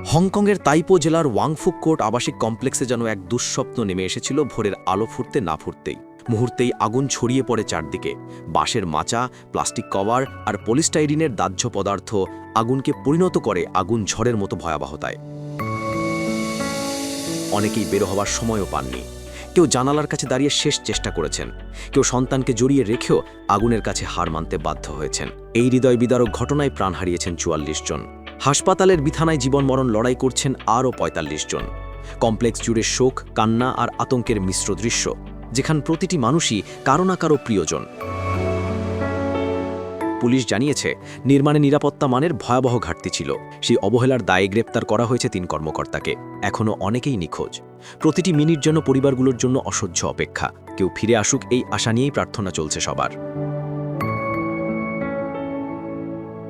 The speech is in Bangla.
হংকংয়ের তাইপো জেলার ওয়াংফুক কোর্ট আবাসিক কমপ্লেক্সে যেন এক দুঃস্বপ্ন নেমে এসেছিল ভোরের আলো ফুটতে না ফুটতেই। মুহূর্তেই আগুন ছড়িয়ে পড়ে চারদিকে। বাঁশের মাচা, প্লাস্টিক কভার আর পলিস্টাইরিনের দাহ্য পদার্থ আগুনকে পরিণত করে আগুন ঝড়ের মতো ভয়াবহতায়। অনেকেই বের হওয়ার সময়ও পাননি। কেউ জানালার কাছে দাঁড়িয়ে শেষ চেষ্টা করেছেন, কেউ সন্তানকে জড়িয়ে রেখেও আগুনের কাছে হার মানতে বাধ্য হয়েছেন। এই হৃদয় বিদারক ঘটনায় প্রাণ হারিয়েছেন ৪৪ জন। হাসপাতালের বিছানায় জীবন মরণ লড়াই করছেন আরও ৪৫ জন। কমপ্লেক্স জুড়ে শোক, কান্না আর আতঙ্কের মিশ্র দৃশ্য, যেখানে প্রতিটি মানুষই কারো না কারো প্রিয়জন। পুলিশ জানিয়েছে, নির্মাণে নিরাপত্তা মানের ভয়াবহ ঘাটতি ছিল। সেই অবহেলার দায়ে গ্রেপ্তার করা হয়েছে ৩ কর্মকর্তাকে। এখনও অনেকেই নিখোঁজ। প্রতিটি মিনিট যেন পরিবারগুলোর জন্য অসহ্য অপেক্ষা। কেউ ফিরে আসুক এই আশা নিয়েই প্রার্থনা চলছে সবার।